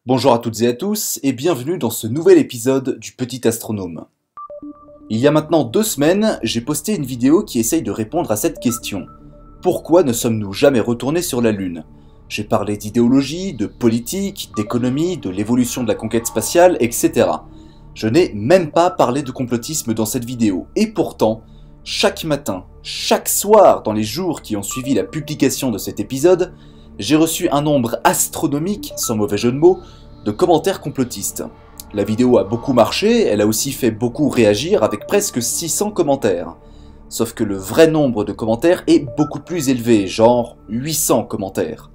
Bonjour à toutes et à tous et bienvenue dans ce nouvel épisode du Petit Astronome. Il y a maintenant 2 semaines, j'ai posté une vidéo qui essaye de répondre à cette question. Pourquoi ne sommes-nous jamais retournés sur la Lune? J'ai parlé d'idéologie, de politique, d'économie, de l'évolution de la conquête spatiale, etc. Je n'ai même pas parlé de complotisme dans cette vidéo, et pourtant, chaque matin, chaque soir dans les jours qui ont suivi la publication de cet épisode, j'ai reçu un nombre astronomique, sans mauvais jeu de mots, de commentaires complotistes. La vidéo a beaucoup marché, elle a aussi fait beaucoup réagir avec presque 600 commentaires. Sauf que le vrai nombre de commentaires est beaucoup plus élevé, genre 800 commentaires.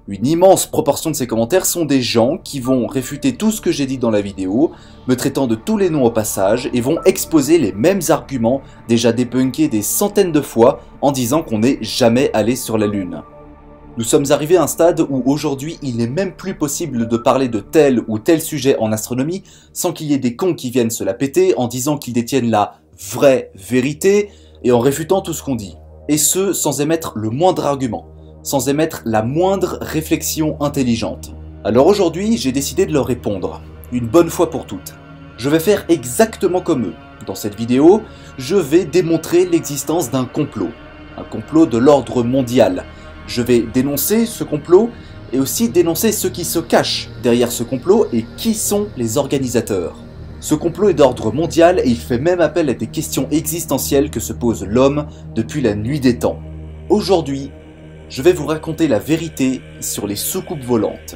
Une immense proportion de ces commentaires sont des gens qui vont réfuter tout ce que j'ai dit dans la vidéo, me traitant de tous les noms au passage, et vont exposer les mêmes arguments déjà débunkés des centaines de fois en disant qu'on n'est jamais allé sur la Lune. Nous sommes arrivés à un stade où aujourd'hui il n'est même plus possible de parler de tel ou tel sujet en astronomie sans qu'il y ait des cons qui viennent se la péter en disant qu'ils détiennent la vraie vérité et en réfutant tout ce qu'on dit. Et ce, sans émettre le moindre argument, sans émettre la moindre réflexion intelligente. Alors aujourd'hui, j'ai décidé de leur répondre, une bonne fois pour toutes. Je vais faire exactement comme eux. Dans cette vidéo, je vais démontrer l'existence d'un complot. Un complot de l'ordre mondial. Je vais dénoncer ce complot et aussi dénoncer ceux qui se cachent derrière ce complot et qui sont les organisateurs. Ce complot est d'ordre mondial et il fait même appel à des questions existentielles que se pose l'homme depuis la nuit des temps. Aujourd'hui, je vais vous raconter la vérité sur les soucoupes volantes.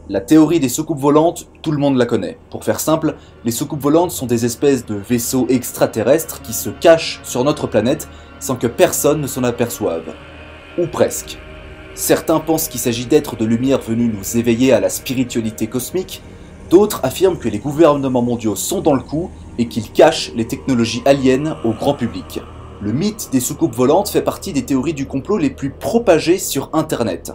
La théorie des soucoupes volantes, tout le monde la connaît. Pour faire simple, les soucoupes volantes sont des espèces de vaisseaux extraterrestres qui se cachent sur notre planète sans que personne ne s'en aperçoive. Ou presque. Certains pensent qu'il s'agit d'êtres de lumière venus nous éveiller à la spiritualité cosmique, d'autres affirment que les gouvernements mondiaux sont dans le coup et qu'ils cachent les technologies aliens au grand public. Le mythe des soucoupes volantes fait partie des théories du complot les plus propagées sur Internet.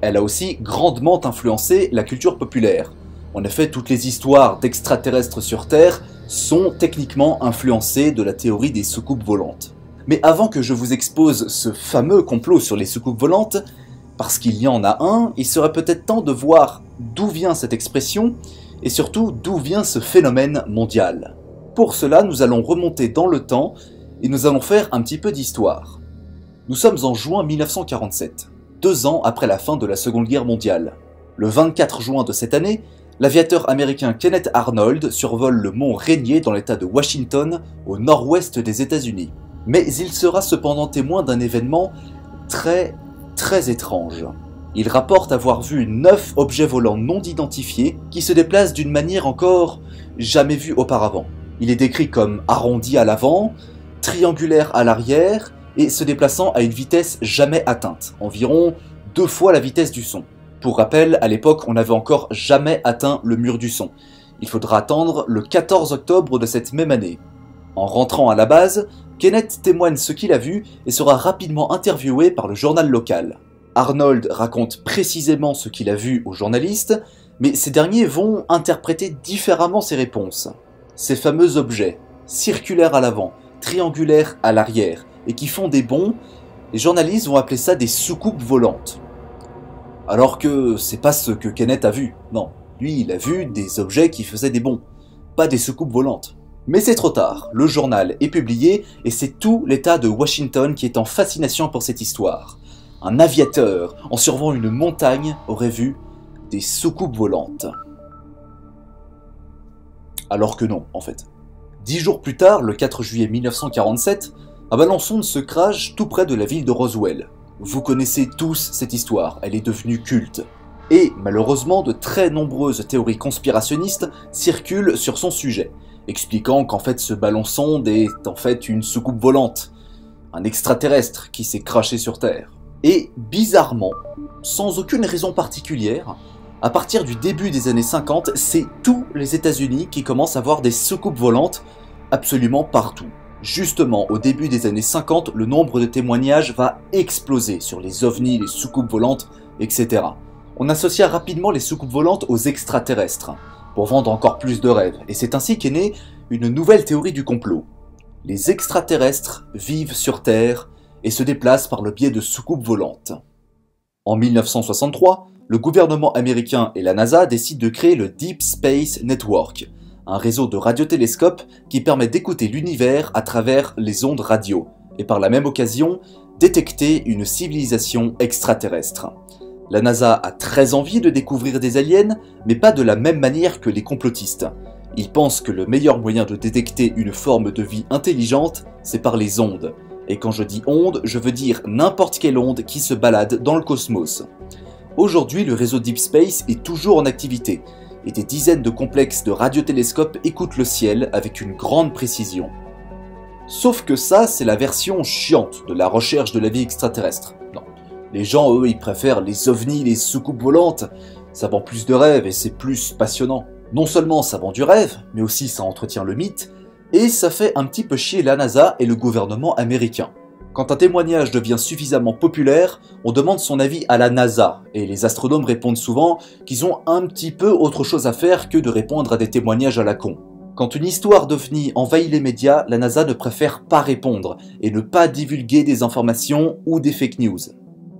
Elle a aussi grandement influencé la culture populaire. En effet, toutes les histoires d'extraterrestres sur Terre sont techniquement influencées de la théorie des soucoupes volantes. Mais avant que je vous expose ce fameux complot sur les soucoupes volantes, parce qu'il y en a un, il serait peut-être temps de voir d'où vient cette expression, et surtout d'où vient ce phénomène mondial. Pour cela, nous allons remonter dans le temps, et nous allons faire un petit peu d'histoire. Nous sommes en juin 1947. 2 ans après la fin de la Seconde Guerre mondiale. Le 24 juin de cette année, l'aviateur américain Kenneth Arnold survole le mont Rainier dans l'état de Washington, au nord-ouest des États-Unis. Mais il sera cependant témoin d'un événement très étrange. Il rapporte avoir vu 9 objets volants non identifiés qui se déplacent d'une manière encore jamais vue auparavant. Il est décrit comme arrondi à l'avant, triangulaire à l'arrière, et se déplaçant à une vitesse jamais atteinte, environ 2 fois la vitesse du son. Pour rappel, à l'époque, on n'avait encore jamais atteint le mur du son. Il faudra attendre le 14 octobre de cette même année. En rentrant à la base, Kenneth témoigne ce qu'il a vu et sera rapidement interviewé par le journal local. Arnold raconte précisément ce qu'il a vu aux journalistes, mais ces derniers vont interpréter différemment ses réponses. Ces fameux objets, circulaires à l'avant, triangulaires à l'arrière, et qui font des bonds, les journalistes vont appeler ça des soucoupes volantes. Alors que c'est pas ce que Kenneth a vu, non. Lui, il a vu des objets qui faisaient des bonds, pas des soucoupes volantes. Mais c'est trop tard, le journal est publié et c'est tout l'état de Washington qui est en fascination pour cette histoire. Un aviateur, en survolant une montagne, aurait vu des soucoupes volantes. Alors que non, en fait. 10 jours plus tard, le 4 juillet 1947, un ballon sonde se crache tout près de la ville de Roswell. Vous connaissez tous cette histoire, elle est devenue culte. Et malheureusement, de très nombreuses théories conspirationnistes circulent sur son sujet, expliquant qu'en fait ce ballon sonde est en fait une soucoupe volante, un extraterrestre qui s'est craché sur Terre. Et bizarrement, sans aucune raison particulière, à partir du début des années 50, c'est tous les États-Unis qui commencent à voir des soucoupes volantes absolument partout. Justement, au début des années 50, le nombre de témoignages va exploser sur les ovnis, les soucoupes volantes, etc. On associa rapidement les soucoupes volantes aux extraterrestres, pour vendre encore plus de rêves, et c'est ainsi qu'est née une nouvelle théorie du complot. Les extraterrestres vivent sur Terre et se déplacent par le biais de soucoupes volantes. En 1963, le gouvernement américain et la NASA décident de créer le Deep Space Network, un réseau de radiotélescopes qui permet d'écouter l'univers à travers les ondes radio, et par la même occasion, détecter une civilisation extraterrestre. La NASA a très envie de découvrir des aliens, mais pas de la même manière que les complotistes. Ils pensent que le meilleur moyen de détecter une forme de vie intelligente, c'est par les ondes. Et quand je dis ondes, je veux dire n'importe quelle onde qui se balade dans le cosmos. Aujourd'hui, le réseau Deep Space est toujours en activité, et des dizaines de complexes de radiotélescopes écoutent le ciel avec une grande précision. Sauf que ça, c'est la version chiante de la recherche de la vie extraterrestre. Non, les gens, eux, ils préfèrent les ovnis, les soucoupes volantes. Ça vend plus de rêves et c'est plus passionnant. Non seulement ça vend du rêve, mais aussi ça entretient le mythe, et ça fait un petit peu chier la NASA et le gouvernement américain. Quand un témoignage devient suffisamment populaire, on demande son avis à la NASA, et les astronomes répondent souvent qu'ils ont un petit peu autre chose à faire que de répondre à des témoignages à la con. Quand une histoire d'OVNI envahit les médias, la NASA ne préfère pas répondre, et ne pas divulguer des informations ou des fake news.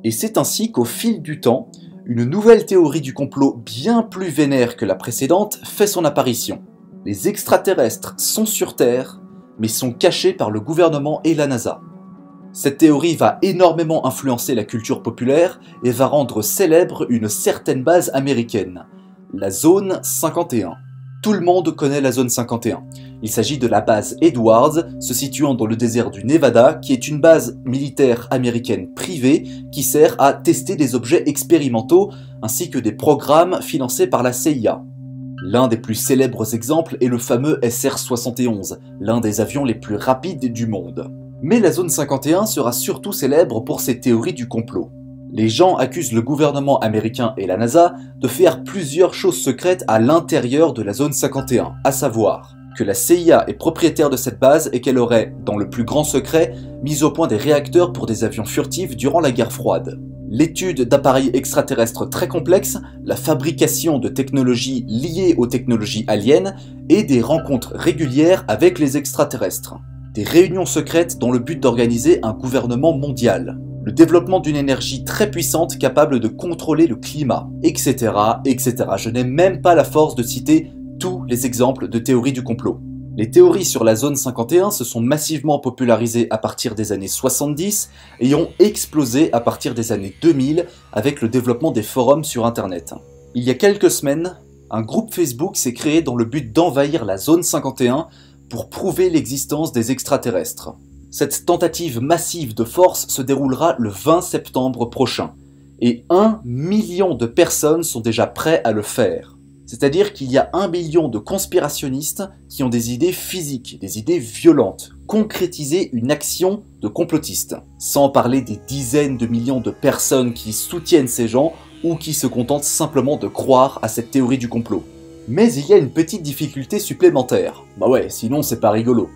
Et c'est ainsi qu'au fil du temps, une nouvelle théorie du complot bien plus vénère que la précédente fait son apparition. Les extraterrestres sont sur Terre, mais sont cachés par le gouvernement et la NASA. Cette théorie va énormément influencer la culture populaire et va rendre célèbre une certaine base américaine, la Zone 51. Tout le monde connaît la Zone 51. Il s'agit de la base Edwards, se situant dans le désert du Nevada, qui est une base militaire américaine privée qui sert à tester des objets expérimentaux ainsi que des programmes financés par la CIA. L'un des plus célèbres exemples est le fameux SR-71, l'un des avions les plus rapides du monde. Mais la Zone 51 sera surtout célèbre pour ses théories du complot. Les gens accusent le gouvernement américain et la NASA de faire plusieurs choses secrètes à l'intérieur de la Zone 51, à savoir que la CIA est propriétaire de cette base et qu'elle aurait, dans le plus grand secret, mis au point des réacteurs pour des avions furtifs durant la guerre froide. L'étude d'appareils extraterrestres très complexes, la fabrication de technologies liées aux technologies aliens et des rencontres régulières avec les extraterrestres. Des réunions secrètes dans le but d'organiser un gouvernement mondial. Le développement d'une énergie très puissante capable de contrôler le climat, etc., etc. Je n'ai même pas la force de citer tous les exemples de théories du complot. Les théories sur la Zone 51 se sont massivement popularisées à partir des années 70 et ont explosé à partir des années 2000 avec le développement des forums sur Internet. Il y a quelques semaines, un groupe Facebook s'est créé dans le but d'envahir la Zone 51 pour prouver l'existence des extraterrestres. Cette tentative massive de force se déroulera le 20 septembre prochain, et 1 million de personnes sont déjà prêts à le faire. C'est-à-dire qu'il y a 1 million de conspirationnistes qui ont des idées physiques, des idées violentes, concrétiser une action de complotiste. Sans parler des dizaines de millions de personnes qui soutiennent ces gens ou qui se contentent simplement de croire à cette théorie du complot. Mais il y a une petite difficulté supplémentaire. Bah ouais, sinon c'est pas rigolo.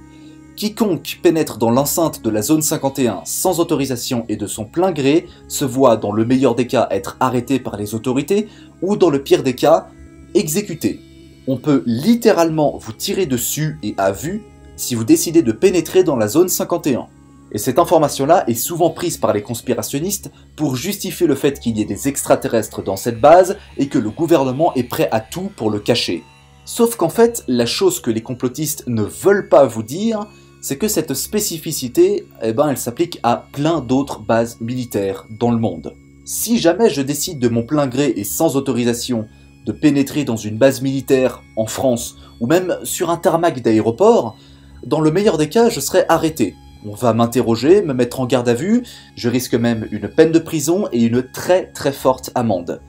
Quiconque pénètre dans l'enceinte de la Zone 51 sans autorisation et de son plein gré se voit dans le meilleur des cas être arrêté par les autorités ou dans le pire des cas, exécuté. On peut littéralement vous tirer dessus et à vue si vous décidez de pénétrer dans la Zone 51. Et cette information-là est souvent prise par les conspirationnistes pour justifier le fait qu'il y ait des extraterrestres dans cette base et que le gouvernement est prêt à tout pour le cacher. Sauf qu'en fait, la chose que les complotistes ne veulent pas vous dire, c'est que cette spécificité, elle s'applique à plein d'autres bases militaires dans le monde. Si jamais je décide de mon plein gré et sans autorisation de pénétrer dans une base militaire en France ou même sur un tarmac d'aéroport, dans le meilleur des cas, je serai arrêté. On va m'interroger, me mettre en garde à vue, je risque même une peine de prison et une très très forte amende.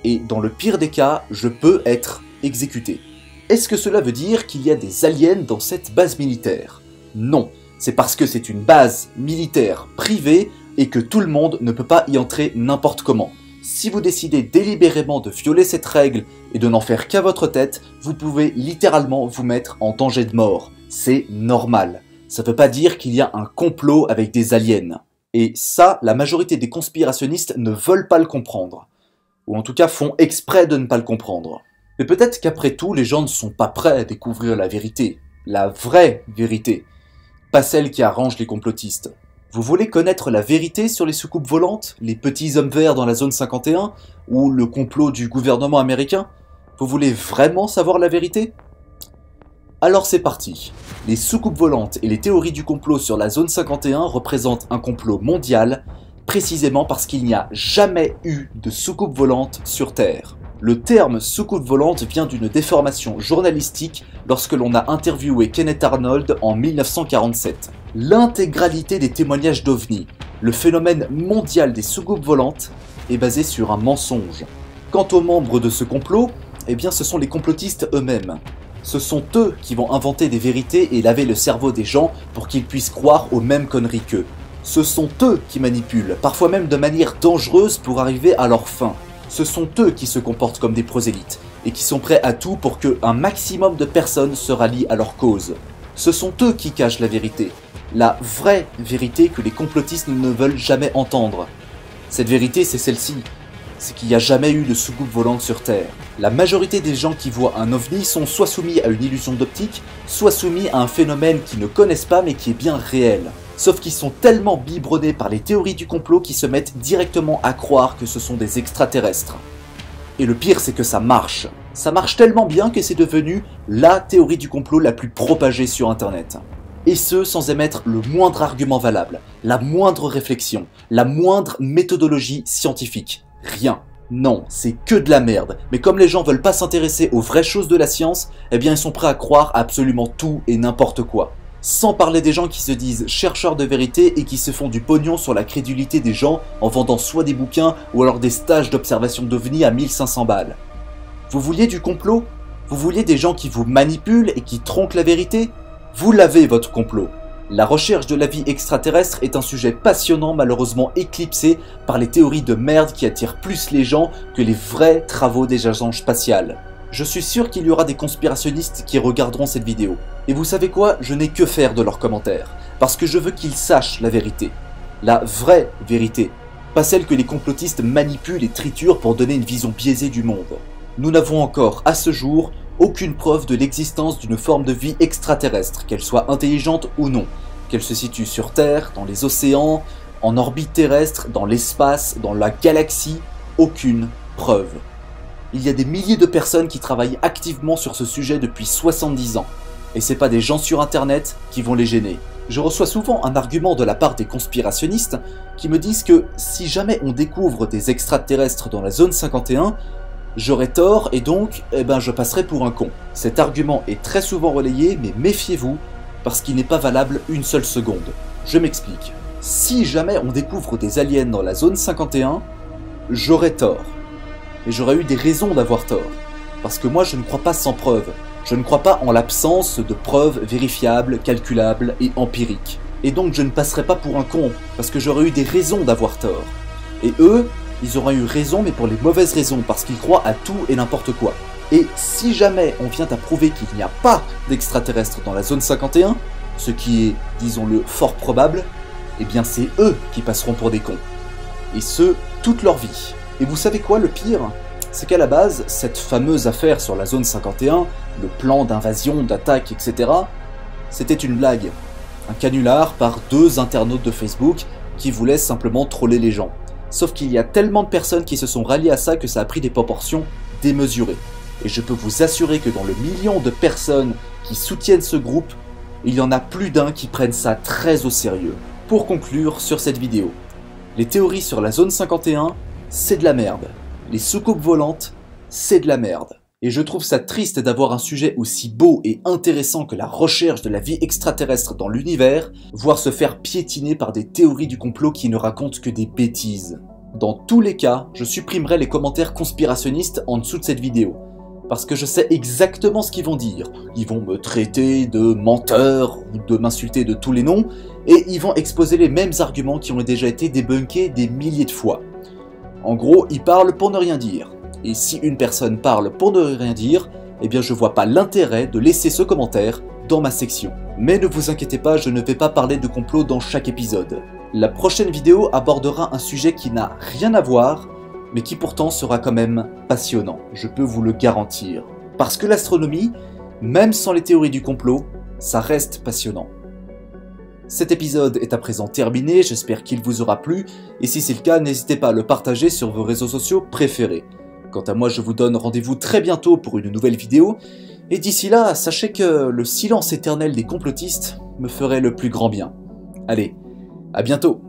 Et dans le pire des cas, je peux être exécuté. Est-ce que cela veut dire qu'il y a des aliens dans cette base militaire ? Non, c'est parce que c'est une base militaire privée et que tout le monde ne peut pas y entrer n'importe comment. Si vous décidez délibérément de violer cette règle et de n'en faire qu'à votre tête, vous pouvez littéralement vous mettre en danger de mort. C'est normal. Ça ne veut pas dire qu'il y a un complot avec des aliens. Et ça, la majorité des conspirationnistes ne veulent pas le comprendre. Ou en tout cas font exprès de ne pas le comprendre. Mais peut-être qu'après tout, les gens ne sont pas prêts à découvrir la vérité. La vraie vérité. pas celle qui arrange les complotistes. Vous voulez connaître la vérité sur les soucoupes volantes, les petits hommes verts dans la zone 51, ou le complot du gouvernement américain? Vous voulez vraiment savoir la vérité? Alors c'est parti. Les soucoupes volantes et les théories du complot sur la zone 51 représentent un complot mondial, précisément parce qu'il n'y a jamais eu de soucoupe volante sur Terre. Le terme soucoupe volante vient d'une déformation journalistique lorsque l'on a interviewé Kenneth Arnold en 1947. L'intégralité des témoignages d'OVNI, le phénomène mondial des soucoupes volantes, est basé sur un mensonge. Quant aux membres de ce complot, eh bien ce sont les complotistes eux-mêmes. Ce sont eux qui vont inventer des vérités et laver le cerveau des gens pour qu'ils puissent croire aux mêmes conneries qu'eux. Ce sont eux qui manipulent, parfois même de manière dangereuse pour arriver à leur fin. Ce sont eux qui se comportent comme des prosélytes et qui sont prêts à tout pour qu'un maximum de personnes se rallient à leur cause. Ce sont eux qui cachent la vérité, la vraie vérité que les complotistes ne veulent jamais entendre. Cette vérité, c'est celle-ci, c'est qu'il n'y a jamais eu de soucoupe volante sur Terre. La majorité des gens qui voient un ovni sont soit soumis à une illusion d'optique, soit soumis à un phénomène qu'ils ne connaissent pas mais qui est bien réel. Sauf qu'ils sont tellement biberonnés par les théories du complot qu'ils se mettent directement à croire que ce sont des extraterrestres. Et le pire, c'est que ça marche. Ça marche tellement bien que c'est devenu la théorie du complot la plus propagée sur Internet. Et ce, sans émettre le moindre argument valable, la moindre réflexion, la moindre méthodologie scientifique. Rien. Non, c'est que de la merde. Mais comme les gens veulent pas s'intéresser aux vraies choses de la science, eh bien ils sont prêts à croire à absolument tout et n'importe quoi. Sans parler des gens qui se disent chercheurs de vérité et qui se font du pognon sur la crédulité des gens en vendant soit des bouquins ou alors des stages d'observation d'OVNI à 1500 balles. Vous vouliez du complot? Vous vouliez des gens qui vous manipulent et qui tronquent la vérité? Vous l'avez votre complot. La recherche de la vie extraterrestre est un sujet passionnant malheureusement éclipsé par les théories de merde qui attirent plus les gens que les vrais travaux des agences spatiales. Je suis sûr qu'il y aura des conspirationnistes qui regarderont cette vidéo. Et vous savez quoi? Je n'ai que faire de leurs commentaires. Parce que je veux qu'ils sachent la vérité. La vraie vérité. Pas celle que les complotistes manipulent et triturent pour donner une vision biaisée du monde. Nous n'avons encore, à ce jour, aucune preuve de l'existence d'une forme de vie extraterrestre, qu'elle soit intelligente ou non. Qu'elle se situe sur Terre, dans les océans, en orbite terrestre, dans l'espace, dans la galaxie. Aucune preuve. Il y a des milliers de personnes qui travaillent activement sur ce sujet depuis 70 ans. Et c'est pas des gens sur internet qui vont les gêner. Je reçois souvent un argument de la part des conspirationnistes qui me disent que si jamais on découvre des extraterrestres dans la zone 51, j'aurais tort et donc je passerai pour un con. Cet argument est très souvent relayé, mais méfiez-vous parce qu'il n'est pas valable une seule seconde. Je m'explique. Si jamais on découvre des aliens dans la zone 51, j'aurais tort. Et j'aurais eu des raisons d'avoir tort. Parce que moi je ne crois pas sans preuve. Je ne crois pas en l'absence de preuves vérifiables, calculables et empiriques. Et donc je ne passerai pas pour un con, parce que j'aurais eu des raisons d'avoir tort. Et eux, ils auraient eu raison mais pour les mauvaises raisons, parce qu'ils croient à tout et n'importe quoi. Et si jamais on vient à prouver qu'il n'y a pas d'extraterrestres dans la zone 51, ce qui est, disons-le, fort probable, eh bien c'est eux qui passeront pour des cons. Et ce, toute leur vie. Et vous savez quoi, le pire? C'est qu'à la base, cette fameuse affaire sur la zone 51, le plan d'invasion, d'attaque, etc., c'était une blague. Un canular par 2 internautes de Facebook qui voulaient simplement troller les gens. Sauf qu'il y a tellement de personnes qui se sont ralliées à ça que ça a pris des proportions démesurées. Et je peux vous assurer que dans le million de personnes qui soutiennent ce groupe, il y en a plus d'un qui prennent ça très au sérieux. Pour conclure sur cette vidéo, les théories sur la zone 51, c'est de la merde. Les soucoupes volantes, c'est de la merde. Et je trouve ça triste d'avoir un sujet aussi beau et intéressant que la recherche de la vie extraterrestre dans l'univers, voir se faire piétiner par des théories du complot qui ne racontent que des bêtises. Dans tous les cas, je supprimerai les commentaires conspirationnistes en dessous de cette vidéo. Parce que je sais exactement ce qu'ils vont dire. Ils vont me traiter de menteur ou de m'insulter de tous les noms, et ils vont exposer les mêmes arguments qui ont déjà été débunkés des milliers de fois. En gros, ils parlent pour ne rien dire. Et si une personne parle pour ne rien dire, eh bien je vois pas l'intérêt de laisser ce commentaire dans ma section. Mais ne vous inquiétez pas, je ne vais pas parler de complot dans chaque épisode. La prochaine vidéo abordera un sujet qui n'a rien à voir, mais qui pourtant sera quand même passionnant, je peux vous le garantir. Parce que l'astronomie, même sans les théories du complot, ça reste passionnant. Cet épisode est à présent terminé, j'espère qu'il vous aura plu, et si c'est le cas, n'hésitez pas à le partager sur vos réseaux sociaux préférés. Quant à moi, je vous donne rendez-vous très bientôt pour une nouvelle vidéo, et d'ici là, sachez que le silence éternel des complotistes me ferait le plus grand bien. Allez, à bientôt!